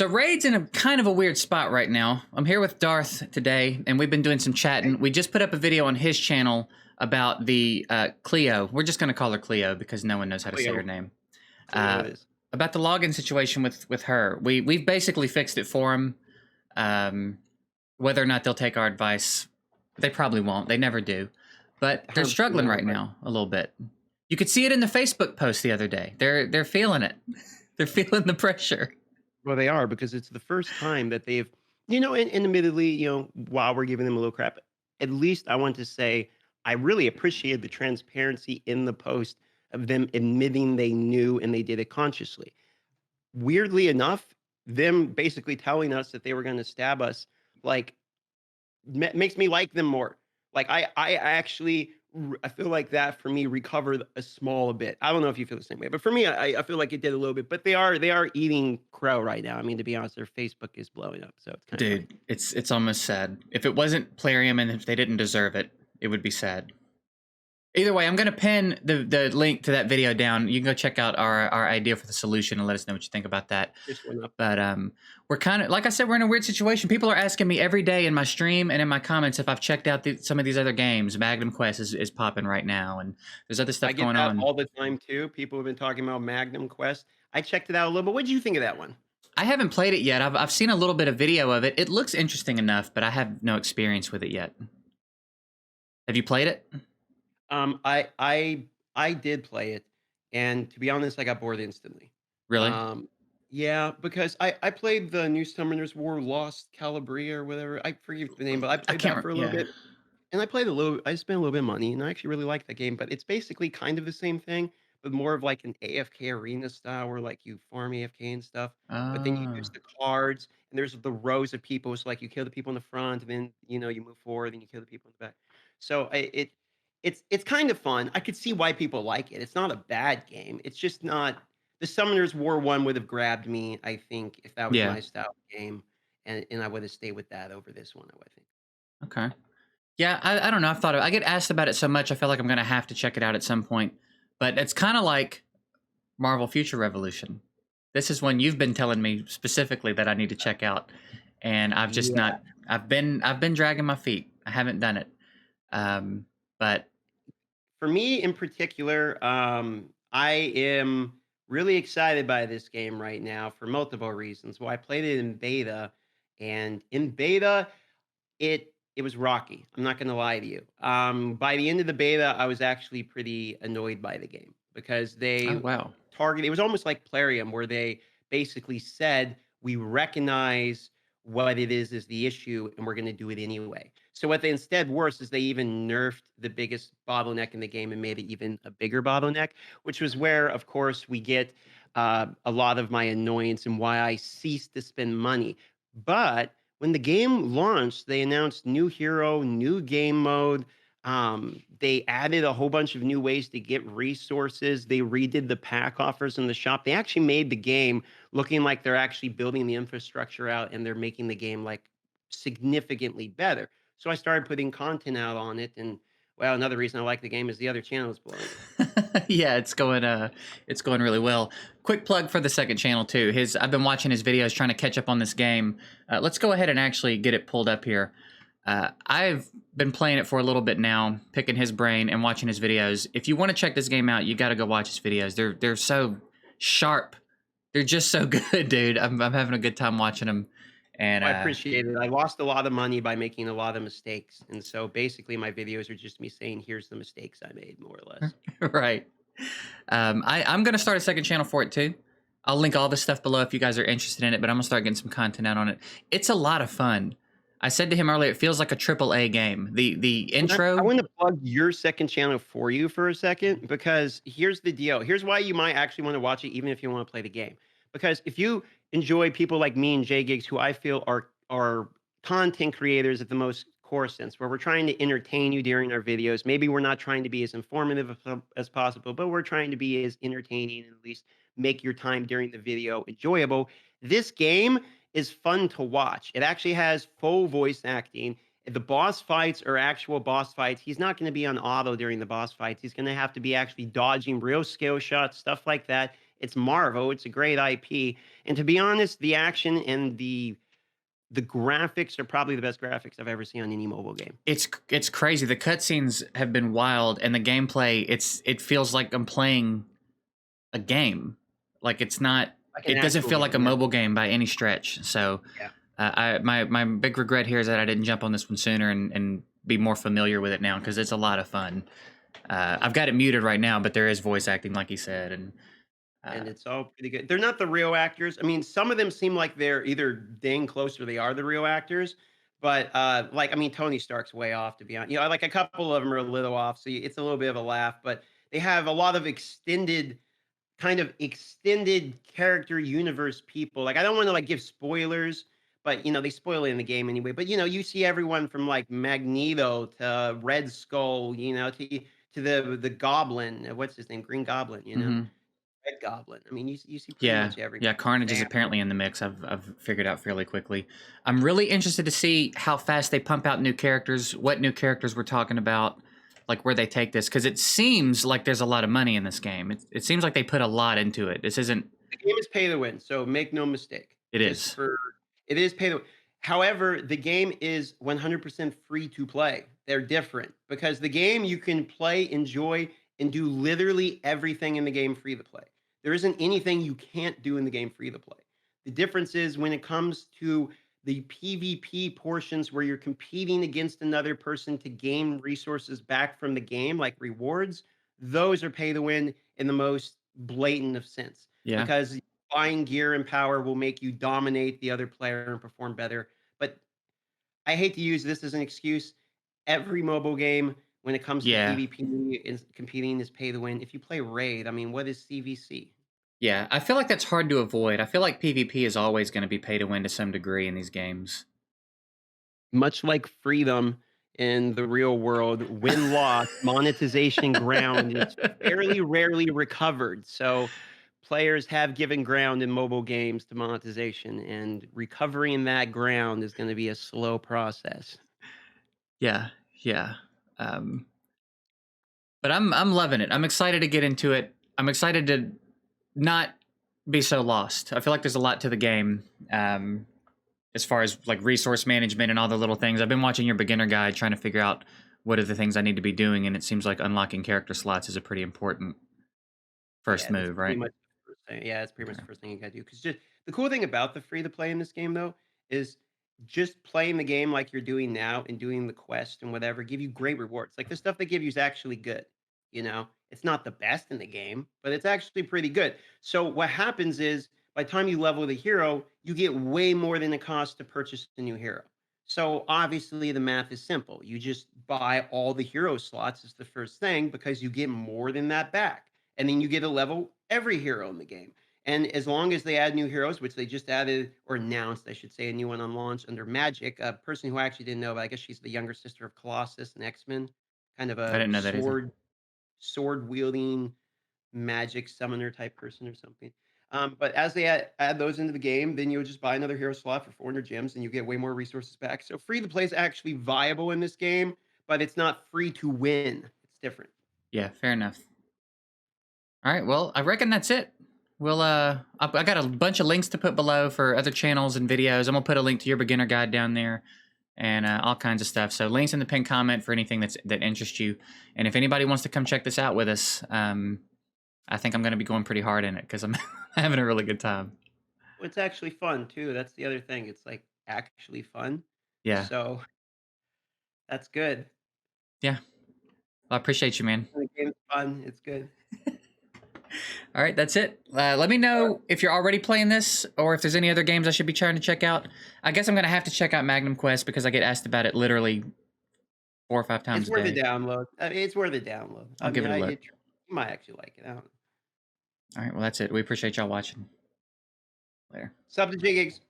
So Raid's in a kind of a weird spot right now. I'm here with Darth today, and we've been doing some chatting. We just put up a video on his channel about the Cleo. We're just going to call her Cleo because no one knows how to say her name. Cleo is. About the login situation with her. We've basically fixed it for him. Whether or not they'll take our advice, they probably won't. They never do. But they're struggling right now a little bit. You could see it in the Facebook post the other day. They're feeling it. They're feeling the pressure. Well, they are because it's the first time that they've, and admittedly, while we're giving them a little crap, at least I want to say I really appreciated the transparency in the post of them admitting they knew and they did it consciously. Weirdly enough, them basically telling us that they were going to stab us, like, makes me like them more. Like I actually I feel like that for me recovered a small bit. I don't know if you feel the same way, but for me, I feel like it did a little bit. But they are eating crow right now. I mean, to be honest, their Facebook is blowing up, so it's kind of funny. Dude, it's almost sad. If it wasn't Plarium and if they didn't deserve it, it would be sad. Either way, I'm going to pin the link to that video down. You can go check out our idea for the solution and let us know what you think about that. Just went up. But we're kind of, like I said, we're in a weird situation. People are asking me every day in my stream and in my comments if I've checked out some of these other games. Magnum Quest is popping right now, and there's other stuff going on. All the time too. People have been talking about Magnum Quest. I checked it out a little bit. What did you think of that one? I haven't played it yet. I've seen a little bit of video of it. It looks interesting enough, but I have no experience with it yet. Have you played it? I did play it, and to be honest, I got bored instantly. Really? Yeah, because I played the New Summoners War Lost Calabria or whatever. I forget the name, but I played that for a little bit. And I spent a little bit of money, and I actually really liked that game. But it's basically kind of the same thing, but more of like an AFK arena style where like you farm AFK and stuff. But then you use the cards, and there's the rows of people. So like you kill the people in the front, and then you move forward, and you kill the people in the back. So it's kind of fun. I could see why people like it. It's not a bad game. It's just not the Summoners War one would have grabbed me, I think, if that was my style of game, and I would have stayed with that over this one, I think. Okay. Yeah, I don't know. I get asked about it so much, I feel like I'm going to have to check it out at some point. But it's kind of like Marvel Future Revolution. This is one you've been telling me specifically that I need to check out, and I've just not. I've been dragging my feet. I haven't done it. But for me in particular, I am really excited by this game right now for multiple reasons. Well, I played it in beta, and in beta, it was rocky. I'm not going to lie to you. By the end of the beta, I was actually pretty annoyed by the game because they targeted. It was almost like Plarium, where they basically said, "We recognize what it is the issue, and we're going to do it anyway." So what they instead worse is they even nerfed the biggest bottleneck in the game and made it even a bigger bottleneck, which was where, of course, we get a lot of my annoyance and why I ceased to spend money. But when the game launched, they announced new hero, new game mode. They added a whole bunch of new ways to get resources. They redid the pack offers in the shop. They actually made the game looking like they're actually building the infrastructure out, and they're making the game like significantly better. So I started putting content out on it, and well, another reason I like the game is the other channel is blowing. Yeah, it's going really well. Quick plug for the second channel too. I've been watching his videos trying to catch up on this game. Let's go ahead and actually get it pulled up here. I've been playing it for a little bit now, picking his brain and watching his videos. If you want to check this game out, you got to go watch his videos. They're so sharp. They're just so good, dude. I'm having a good time watching them. And I appreciate it. I lost a lot of money by making a lot of mistakes, and so basically my videos are just me saying, "Here's the mistakes I made," more or less. Right. I'm gonna start a second channel for it too. I'll link all this stuff below if you guys are interested in it, but I'm gonna start getting some content out on it. It's a lot of fun. I said to him earlier, it feels like a AAA game. The intro. I want to plug your second channel for you for a second, because here's the deal. Here's why you might actually want to watch it, even if you want to play the game. Because if you enjoy people like me and J-Gigs, who I feel are content creators at the most core sense, where we're trying to entertain you during our videos. Maybe we're not trying to be as informative as possible, but we're trying to be as entertaining and at least make your time during the video enjoyable. This game is fun to watch. It actually has full voice acting. The boss fights are actual boss fights. He's not going to be on auto during the boss fights. He's going to have to be actually dodging real skill shots, stuff like that. It's Marvel. It's a great IP. And to be honest, the action and the graphics are probably the best graphics I've ever seen on any mobile game. It's crazy. The cutscenes have been wild, and the gameplay, it feels like I'm playing a game. Like it's not. Like an It doesn't actual feel like a game. Yeah. mobile game by any stretch. So, Yeah. my big regret here is that I didn't jump on this one sooner and be more familiar with it now, because it's a lot of fun. I've got it muted right now, but there is voice acting, like you said, and And uh, it's all pretty good. They're not the real actors. I mean, some of them seem like they're either dang close or they are the real actors. But like, I mean, Tony Stark's way off to be honest. Like a couple of them are a little off, so it's a little bit of a laugh. But they have a lot of extended character universe people. Like, I don't want to like give spoilers, but they spoil it in the game anyway. But you see everyone from like Magneto to Red Skull, to the Goblin. What's his name? Green Goblin. mhm. Red Goblin. I mean, you see pretty Yeah, much everybody. yeah. Carnage is Sam. apparently in the mix. I've figured out fairly quickly. I'm really interested to see how fast they pump out new characters. What new characters we're talking about, like where they take this, because it seems like there's a lot of money in this game. It seems like they put a lot into it. This isn't. The game is pay to win, so make no mistake. It Just is. for it is pay to win. However, the game is 100% free to play. They're different because the game you can play, enjoy, and do literally everything in the game free to play. There isn't anything you can't do in the game free to play. The difference is when it comes to the PvP portions where you're competing against another person to gain resources back from the game, like rewards, those are pay to win in the most blatant of sense Yeah, because buying gear and power will make you dominate the other player and perform better. But I hate to use this as an excuse. Every mobile game, when it comes to yeah, PvP is competing, is pay to win. If you play Raid, I mean, what is CVC? yeah. I feel like that's hard to avoid. I feel like PvP is always going to be pay to win to some degree in these games. Much like freedom in the real world, win loss, monetization ground is fairly rarely recovered. So players have given ground in mobile games to monetization, and recovering that ground is going to be a slow process. Yeah, yeah. Um, but I'm loving it. I'm excited to get into it. I'm excited to not be so lost. I feel like there's a lot to the game, as far as like resource management and all the little things. I've been watching your beginner guide trying to figure out what are the things I need to be doing, and it seems like unlocking character slots is a pretty important first Yeah, that's move, pretty right? much the first thing. Yeah, that's pretty much Okay. the first thing you gotta do. Because just the cool thing about the free to play in this game, though, is just playing the game like you're doing now and doing the quest and whatever give you great rewards. Like the stuff they give you is actually good. It's not the best in the game, but it's actually pretty good. So what happens is by the time you level the hero, you get way more than it costs to purchase the new hero. So obviously the math is simple. You just buy all the hero slots as the first thing because you get more than that back and then you get to level every hero in the game. And as long as they add new heroes, which they just added or announced, I should say, a new one on launch under Magic, a person who I actually didn't know, but I guess she's the younger sister of Colossus and X Men, kind of I a didn't know that either. sword wielding magic summoner type person or something. But as they add those into the game, then you'll just buy another hero slot for 400 gems and you get way more resources back. So free to play is actually viable in this game, but it's not free to win. It's different. Yeah, fair enough. All right, well, I reckon that's it. I got a bunch of links to put below for other channels and videos. I'm gonna put a link to your beginner guide down there, and all kinds of stuff. So links in the pinned comment for anything that interests you. And if anybody wants to come check this out with us, I think I'm gonna be going pretty hard in it because I'm having a really good time. Well, it's actually fun too. That's the other thing. It's like actually fun. Yeah, So that's good. yeah. Well, I appreciate you, man. The game's fun. It's good. All right, that's it. Let me know if you're already playing this or if there's any other games I should be trying to check out. I guess I'm going to have to check out Magnum Quest because I get asked about it literally 4 or 5 times It's a worth a day. download. It's worth a download. I I'll give mean, it a look. you might actually like it. I don't know. All right, well, that's it. We appreciate y'all watching. Later. Sub to J Gigs.